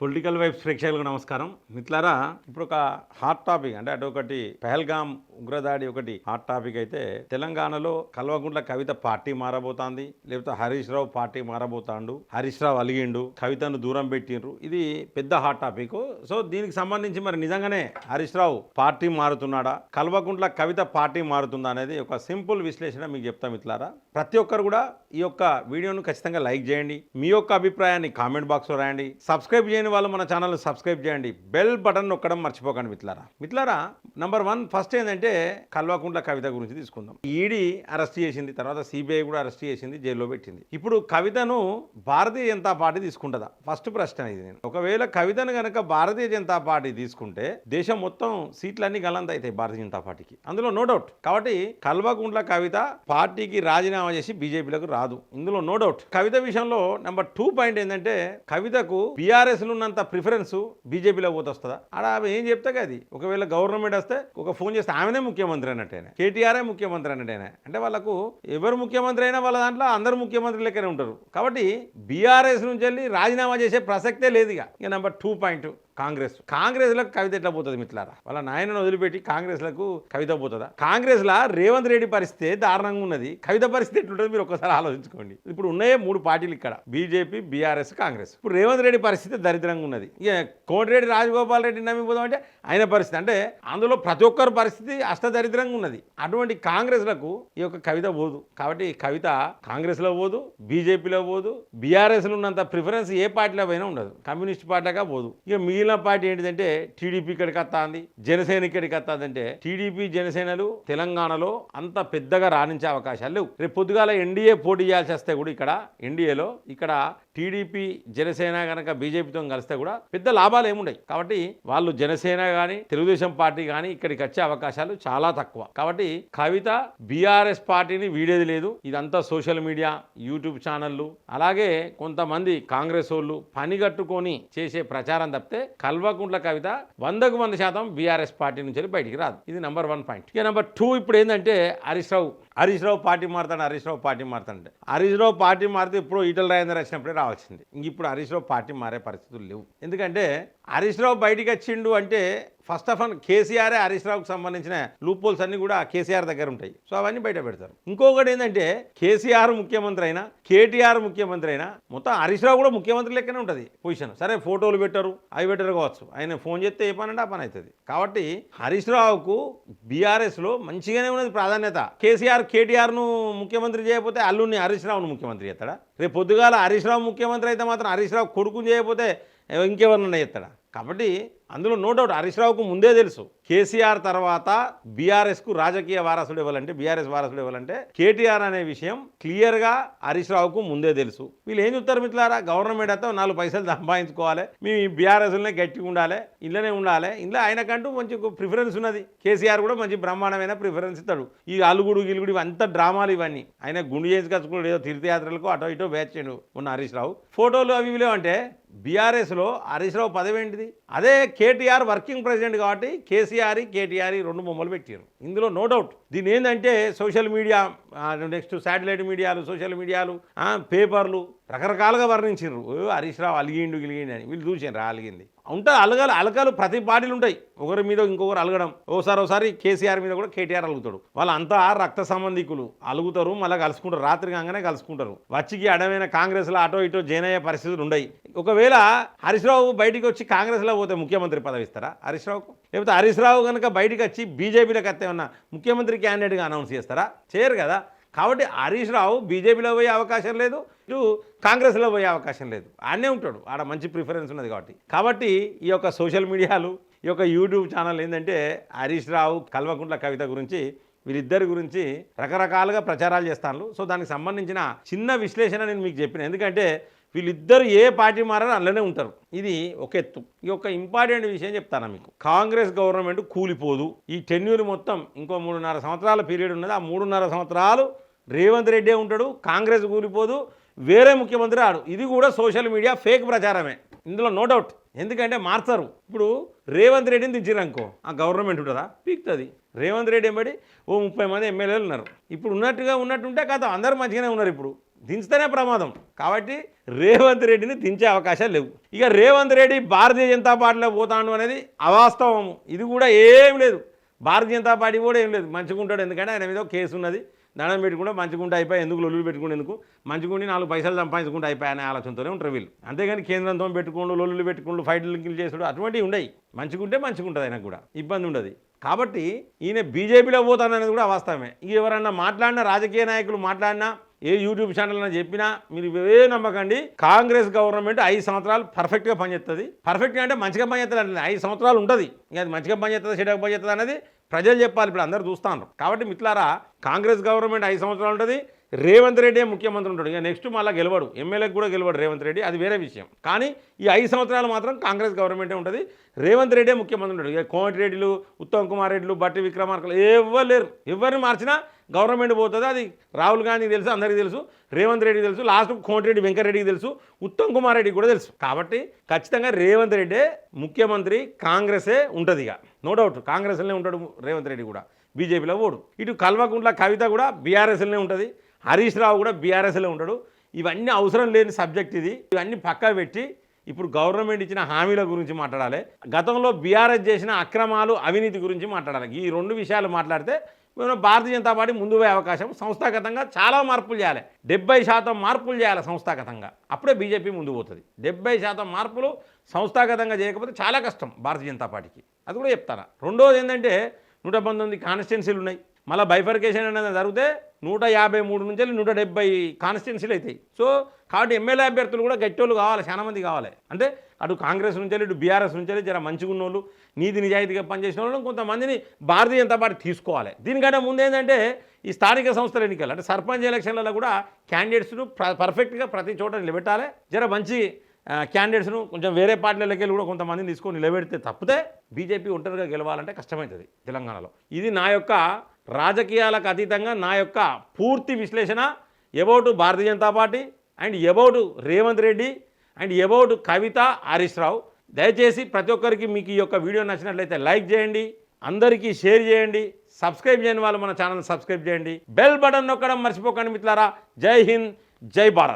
Political vibes ప్రేక్షకులకు నమస్కారం. మిత్రులారా, ఇప్పుడు ఒక హాట్ టాపిక్ అంటే అటు ఒకటి పహల్గామ్ ఉగ్రదాడి ఒకటి హాట్ టాపిక్ అయితే తెలంగాణలో కల్వకుంట్ల కవిత పార్టీ మారబోతోంది, లేకపోతే హరీష్ రావు పార్టీ మారబోతాండు, హరీష్ రావు అలిగిండు, కవితను దూరం పెట్టిండ్రు. ఇది పెద్ద హాట్ టాపిక్. సో దీనికి సంబంధించి మరి నిజంగానే హరీష్ రావు పార్టీ మారుతున్నాడా, కల్వకుంట్ల కవిత పార్టీ మారుతుందా అనేది ఒక సింపుల్ విశ్లేషణ మీకు చెప్తాం. మిత్రులారా, ప్రతి ఒక్కరు కూడా ఈ యొక్క వీడియోను ఖచ్చితంగా లైక్ చేయండి, మీ యొక్క అభిప్రాయాన్ని కామెంట్ బాక్స్లో రాయండి, సబ్స్క్రైబ్ చేయని వాళ్ళు మన ఛానల్ని సబ్స్క్రైబ్ చేయండి, బెల్ బటన్ నొక్కడం మర్చిపోకండి. మిత్రులారా, నంబర్ 1 ఫస్ట్ ఏంటంటే కల్వకుంట్ల కవిత గురించి తీసుకుందాం. ఈడీ అరెస్ట్ చేసింది, తర్వాత సిబిఐ కూడా అరెస్ట్ చేసింది, జైల్లో పెట్టింది. ఇప్పుడు కవితను భారతీయ జనతా పార్టీ తీసుకుంటుందా? ఫస్ట్ ప్రశ్న ఇది. నేను ఒకవేళ కవితను కనుక భారతీయ జనతా పార్టీ తీసుకుంటే దేశం మొత్తం సీట్లన్నీ గల్లంత అవుతాయి భారతీయ జనతా పార్టీకి, అందులో నో డౌట్. కాబట్టి కల్వకుంట్ల కవిత పార్టీకి రాజీనామా చేసి బీజేపీలకు రాదు, ఇందులో నో డౌట్. కవిత విషయంలో నెంబర్ 2 పాయింట్ ఏంటంటే కవితకు బీఆర్ఎస్ ఉన్నంత ప్రిఫరెన్స్ బీజేపీలో పోతొస్తుందా? ఆడ ఆమె ఏం చెప్తే అది ఒకవేళ గవర్నమెంట్ వస్తే ఒక ఫోన్ చేస్తే ఆమెనే ముఖ్యమంత్రి అన్నట్టేనే, కేటీఆర్ ముఖ్యమంత్రి అన్నట్టేనే. అంటే వాళ్ళకు ఎవరు ముఖ్యమంత్రి అయినా వాళ్ళ దాంట్లో అందరూ ముఖ్యమంత్రి లెక్కనే ఉంటారు. కాబట్టి బీఆర్ఎస్ నుంచి వెళ్ళి రాజీనామా చేసే ప్రసక్తే లేదు. ఇక నెంబర్ 2 పాయింట్ కాంగ్రెస్లకు కవిత ఎట్లా పోతుంది మిత్రులారా? వాళ్ళ నాయనను వదిలిపెట్టి కాంగ్రెస్లకు కవిత పోతుందా? కాంగ్రెస్లో రేవంత్ రెడ్డి పరిస్థితి దారుణంగా ఉన్నది, కవిత పరిస్థితి ఎట్లుంటుంది మీరు ఒకసారి ఆలోచించుకోండి. ఇప్పుడు ఉన్నాయే 3 పార్టీలు ఇక్కడ, బీజేపీ, బీఆర్ఎస్, కాంగ్రెస్. ఇప్పుడు రేవంత్ రెడ్డి పరిస్థితి దరిద్రంగా ఉన్నది. ఇక కోటిరెడ్డి రాజగోపాల్ రెడ్డి నమ్మిపోదాం అంటే ఆయన పరిస్థితి, అంటే అందులో ప్రతి ఒక్కరి పరిస్థితి అష్టదరిద్రంగా ఉన్నది. అటువంటి కాంగ్రెస్లకు ఈ యొక్క కవిత పోదు. కాబట్టి కవిత కాంగ్రెస్లో పోదు, బీజేపీలో పోదు, బీఆర్ఎస్లో ఉన్నంత ప్రిఫరెన్స్ ఏ పార్టీలో పోయినా ఉండదు, కమ్యూనిస్ట్ పార్టీగా పోదు. ఇక మిగిలిన పార్టీ ఏంటిదంటే టీడీపీ ఇక్కడికి వస్తుంది, జనసేన ఇక్కడికి వస్తుందంటే టీడీపీ జనసేనలు తెలంగాణలో అంత పెద్దగా రాణించే అవకాశాలు లేవు. రేపు పొద్దుగాల ఎన్డీఏ పోటీ చేయాల్సి వస్తే కూడా ఇక్కడ ఎన్డీఏలో ఇక్కడ టీడీపీ జనసేన కనుక బీజేపీతో కలిస్తే కూడా పెద్ద లాభాలు ఏముండయి. కాబట్టి వాళ్ళు జనసేన కానీ తెలుగుదేశం పార్టీ కానీ ఇక్కడికి వచ్చే అవకాశాలు చాలా తక్కువ. కాబట్టి కవిత బీఆర్ఎస్ పార్టీని వీడేది లేదు. ఇదంతా సోషల్ మీడియా, యూట్యూబ్ ఛానళ్ళు, అలాగే కొంతమంది కాంగ్రెస్ వాళ్ళు పనిగట్టుకొని చేసే ప్రచారం తప్పితే కల్వకుంట్ల కవిత 100% బీఆర్ఎస్ పార్టీ నుంచి బయటికి రాదు. ఇది నెంబర్ 1 పాయింట్. ఇక నెంబర్ 2 ఇప్పుడు ఏంటంటే హరీష్ రావు పార్టీ మారుతాడు, హరీష్ రావు పార్టీ మారుతాడంటే హరీష్ రావు పార్టీ మారితే ఇప్పుడు ఈటల రాజేందర్ వచ్చినప్పుడే రావాల్సింది. ఇప్పుడు హరీష్ రావు పార్టీ మారే పరిస్థితులు లేవు. ఎందుకంటే హరీష్ రావు బయటికి వచ్చిండు అంటే ఫస్ట్ ఆఫ్ ఆల్ కేసీఆరే హరీష్ రావుకు సంబంధించిన లూప్ హోల్స్ అన్ని కూడా కేసీఆర్ దగ్గర ఉంటాయి. సో అవన్నీ బయట పెడతారు. ఇంకొకటి ఏంటంటే కేసీఆర్ ముఖ్యమంత్రి అయినా, కేటీఆర్ ముఖ్యమంత్రి అయినా మొత్తం హరీష్ రావు కూడా ముఖ్యమంత్రి లెక్కనే ఉంటుంది పొజిషన్. సరే ఫోటోలు పెట్టరు, అవి పెట్టరు కావచ్చు, ఆయన ఫోన్ చేస్తే ఏ పని అంటే ఆ పని అవుతుంది. కాబట్టి హరీష్ రావుకు బీఆర్ఎస్లో మంచిగానే ఉన్నది ప్రాధాన్యత. కేసీఆర్ కేటీఆర్ను ముఖ్యమంత్రి చేయకపోతే అల్లుని హరీష్ రావును ముఖ్యమంత్రి చేస్తాడా? రేపు పొద్దుగాల హరీష్ రావు ముఖ్యమంత్రి అయితే మాత్రం హరీష్ రావు కొడుకుని చేయకపోతే ఇంకెవరినన్నా చేస్తాడా? కాబట్టి అందులో నో డౌట్ హరీష్ రావుకు ముందే తెలుసు కేసీఆర్ తర్వాత బీఆర్ఎస్కు రాజకీయ వారసుడు ఇవ్వాలంటే, బీఆర్ఎస్ వారసుడు ఇవ్వాలంటే కేటీఆర్ అనే విషయం క్లియర్గా హరీష్ రావుకు ముందే తెలుసు. వీళ్ళు ఏం చెప్తారు మిత్రులారా? గవర్నమెంట్ అయితే 4 పైసలు సంపాదించుకోవాలి, మీ బీఆర్ఎస్లోనే గట్టిగా ఉండాలి, ఇళ్ళనే ఉండాలి, ఇంట్లో ఆయనకంటూ మంచి ప్రిఫరెన్స్ ఉన్నది. కేసీఆర్ కూడా మంచి బ్రహ్మాండమైన ప్రిఫరెన్స్ ఇస్తాడు. ఈ అలుగుడు గిలుగుడు ఇవంతా డ్రామాలు ఇవన్నీ. ఆయన గుండు చేసుకొచ్చుకున్నాడు, ఏదో తీర్థయాత్రలకు అటో ఇటో వేచాడు ఉన్న హరీష్ రావు. ఫోటోలు అవి ఇవి లేవంటే బీఆర్ఎస్లో హరీష్ రావు పదవి ఏంటిది? అదే కేటీఆర్ వర్కింగ్ ప్రెసిడెంట్ కాబట్టి కేసీఆర్ కేటీఆర్ 2 బొమ్మలు పెట్టారు. ఇందులో నో డౌట్. దీని ఏంటంటే సోషల్ మీడియా, నెక్స్ట్ శాటిలైట్ మీడియాలు, సోషల్ మీడియాలు, పేపర్లు రకరకాలుగా వర్ణించారు. హరీష్ రావు అలిగిండు గిలిగిండు అని. వీళ్ళు చూసారు అలిగింది ఉంటాయి. అలకలు ప్రతి పార్టీలు ఉంటాయి. ఒకరి మీద ఇంకొకరు అలగడం. ఒకసారి కేసీఆర్ మీద కూడా కేటీఆర్ అలుగుతాడు. వాళ్ళంతా రక్త సంబంధికులు, అలుగుతారు, మళ్ళీ కలుసుకుంటారు, రాత్రి కాగానే కలుసుకుంటారు. వచ్చికి అడమైన కాంగ్రెస్లో అటో ఇటో జాయిన్ అయ్యే పరిస్థితులు ఉన్నాయి. ఒకవేళ హరీష్ రావు బయటికి వచ్చి కాంగ్రెస్లో పోతే ముఖ్యమంత్రి పదవి ఇస్తారా హరీష్ రావుకు? లేకపోతే హరీష్ రావు కనుక బయటికి వచ్చి బీజేపీలోకి వస్తే ఉన్న ముఖ్యమంత్రి క్యాండిడేట్గా అనౌన్స్ చేస్తారా? చేయరు కదా. కాబట్టి హరీష్ రావు బీజేపీలో పోయే అవకాశం లేదు, ఇటు కాంగ్రెస్లో పోయే అవకాశం లేదు. ఆడనే ఉంటాడు, ఆడ మంచి ప్రిఫరెన్స్ ఉన్నది. కాబట్టి ఈ యొక్క సోషల్ మీడియాలు, ఈ యొక్క యూట్యూబ్ ఛానల్ ఏంటంటే హరీష్ రావు, కల్వకుంట్ల కవిత గురించి, వీళ్ళిద్దరి గురించి రకరకాలుగా ప్రచారాలు చేస్తాను. సో దానికి సంబంధించిన చిన్న విశ్లేషణ నేను మీకు చెప్పిన. ఎందుకంటే వీళ్ళిద్దరు ఏ పార్టీ మారని అందులోనే ఉంటారు. ఇది ఒక ఎత్తు. ఈ యొక్క ఇంపార్టెంట్ విషయం చెప్తాను మీకు. కాంగ్రెస్ గవర్నమెంట్ కూలిపోదు. ఈ టెన్యూర్ మొత్తం ఇంకో 3.5 సంవత్సరాల పీరియడ్ ఉన్నది. ఆ 3.5 సంవత్సరాలు రేవంత్ రెడ్డే ఉంటాడు, కాంగ్రెస్ కూలిపోదు, వేరే ముఖ్యమంత్రి రాడు. ఇది కూడా సోషల్ మీడియా ఫేక్ ప్రచారమే, ఇందులో నో డౌట్. ఎందుకంటే మార్చరు. ఇప్పుడు రేవంత్ రెడ్డిని దించిరనుకో ఆ గవర్నమెంట్ ఉంటుందా? పీక్తుంది. రేవంత్ రెడ్డి ఎంబడి 30 మంది ఎమ్మెల్యేలు ఉన్నారు. ఇప్పుడు ఉన్నట్టుంటే కదా అందరూ మంచిగానే ఉన్నారు. ఇప్పుడు దించితేనే ప్రమాదం. కాబట్టి రేవంత్ రెడ్డిని దించే అవకాశాలు లేవు. ఇక రేవంత్ రెడ్డి భారతీయ జనతా పార్టీలో పోతాడు అనేది అవాస్తవము. ఇది కూడా ఏం లేదు. భారతీయ జనతా పార్టీ కూడా ఏం లేదు, మంచిగా ఉంటాడు. ఎందుకంటే ఆయన మీద కేసు ఉన్నది, దండం పెట్టుకుంటే మంచిగుంటే అయిపోయి, ఎందుకు లొల్లులు పెట్టుకుంటే ఎందుకు, మంచిగుండి 4 పైసలు సంపాదించుకుంటే అయిపోయి అనే ఆలోచనతోనే ఉంటారు వీళ్ళు. అంతేగాని కేంద్రంతో పెట్టుకోండు, లొల్లులు పెట్టుకోండు, ఫైట్లు లింకులు చేసుడు అటువంటివి ఉండయి. మంచిగుంటే మంచిగుంటుంది, ఆయనకు కూడా ఇబ్బంది ఉండదు. కాబట్టి ఈయన బీజేపీలో పోతాననేది కూడా వాస్తవమే. ఇక ఎవరన్నా మాట్లాడినా, రాజకీయ నాయకులు మాట్లాడినా, ఏ యూట్యూబ్ ఛానల్ అని చెప్పినా మీరు ఏ నమ్మకండి. కాంగ్రెస్ గవర్నమెంట్ 5 సంవత్సరాలు పర్ఫెక్ట్గా పనిచేస్తుంది. పర్ఫెక్ట్గా అంటే మంచిగా పనిచేస్తుంది అంటే 5 సంవత్సరాలు ఉంటుంది. ఇంకా అది మంచిగా పనిచేస్తుంది, చెడుగా పనిచేస్తుంది అనేది ప్రజలు చెప్పాలి. ఇప్పుడు అందరూ చూస్తాను. కాబట్టి మిత్రులారా, కాంగ్రెస్ గవర్నమెంట్ 5 సంవత్సరాలు ఉంటుంది. రేవంత్ రెడ్డి ముఖ్యమంత్రి ఉంటాడు. ఇక నెక్స్ట్ మళ్ళీ గెలవడు, ఎమ్మెల్యేకి కూడా గెలవడు రేవంత్ రెడ్డి, అది వేరే విషయం. కానీ ఈ 5 సంవత్సరాలు మాత్రం కాంగ్రెస్ గవర్నమెంటే ఉంటుంది. రేవంత్ రెడ్డి ముఖ్యమంత్రి ఉంటాడు. ఇక కోమటిరెడ్డిలు, ఉత్తమ్ కుమార్ రెడ్డిలు, బట్టి విక్రమార్కలు ఎవరు లేరు. ఎవరిని మార్చినా గవర్నమెంట్ పోతుంది. అది రాహుల్ గాంధీకి తెలుసు, అందరికీ తెలుసు, రేవంత్ రెడ్డికి తెలుసు, లాస్ట్ కోమటిరెడ్డి వెంకటరెడ్డికి తెలుసు, ఉత్తమ్ కుమార్ రెడ్డికి కూడా తెలుసు. కాబట్టి ఖచ్చితంగా రేవంత్ రెడ్డి ముఖ్యమంత్రి, కాంగ్రెసే ఉంటుంది. ఇక నో డౌట్ కాంగ్రెస్లోనే ఉంటాడు రేవంత్ రెడ్డి కూడా, బీజేపీలో ఓడు. ఇటు కల్వకుంట్ల కవిత కూడా బీఆర్ఎస్లోనే ఉంటుంది, హరీష్ రావు కూడా బీఆర్ఎస్లో ఉంటాడు. ఇవన్నీ అవసరం లేని సబ్జెక్ట్ ఇది. ఇవన్నీ పక్కా పెట్టి ఇప్పుడు గవర్నమెంట్ ఇచ్చిన హామీల గురించి మాట్లాడాలి. గతంలో బీఆర్ఎస్ చేసిన అక్రమాలు, అవినీతి గురించి మాట్లాడాలి. ఈ 2 విషయాలు మాట్లాడితే మేము భారతీయ జనతా పార్టీ ముందు పోయే అవకాశం. సంస్థాగతంగా చాలా మార్పులు చేయాలి, 70% మార్పులు చేయాలి సంస్థాగతంగా. అప్పుడే బీజేపీ ముందు పోతుంది. 70% మార్పులు సంస్థాగతంగా చేయకపోతే చాలా కష్టం భారతీయ జనతా పార్టీకి. అది కూడా చెప్తారా. రెండోది ఏంటంటే 119 కాన్స్టిట్యున్సీలు ఉన్నాయి. మళ్ళీ బైఫర్కేషన్ అనేది జరిగితే 153 నుంచి 170 కాన్స్టిట్యున్సీలు అవుతాయి. సో కాబట్టి ఎమ్మెల్యే అభ్యర్థులు కూడా గట్టోళ్ళు కావాలి, చాలా మంది కావాలి. అంటే అటు కాంగ్రెస్ నుంచి, ఇటు బీఆర్ఎస్ నుంచి జర మంచిగా ఉన్న వాళ్ళు, నీతి నిజాయితీగా పనిచేసిన వాళ్ళు కొంతమందిని భారతీయ జనతా పార్టీ తీసుకోవాలి. దీనికంటే ముందు ఏంటంటే ఈ స్థానిక సంస్థల ఎన్నికలు అంటే సర్పంచ్ ఎలక్షన్లలో కూడా క్యాండిడేట్స్ను పర్ఫెక్ట్గా ప్రతి చోట నిలబెట్టాలి. జర మంచి క్యాండిడేట్స్ను కొంచెం వేరే పార్టీలకి వెళ్ళి కూడా కొంతమందిని తీసుకొని నిలబెడితే తప్పితే బీజేపీ ఒంటరిగా గెలవాలంటే కష్టమవుతుంది తెలంగాణలో. ఇది నా యొక్క రాజకీయాలకు అతీతంగా నా యొక్క పూర్తి విశ్లేషణ about Bharatiya Janata Party and about Revanth Reddy and about Kavitha, Harish Rao. దయచేసి ప్రతి ఒక్కరికి మీకు ఈ యొక్క వీడియో నచ్చినట్లయితే లైక్ చేయండి, అందరికీ షేర్ చేయండి, సబ్స్క్రైబ్ చేయని వాళ్ళు మన ఛానల్ సబ్స్క్రైబ్ చేయండి, బెల్ బటన్ నొక్కడం మర్చిపోకండి మిత్రులారా. జై హింద్, జై భారత్.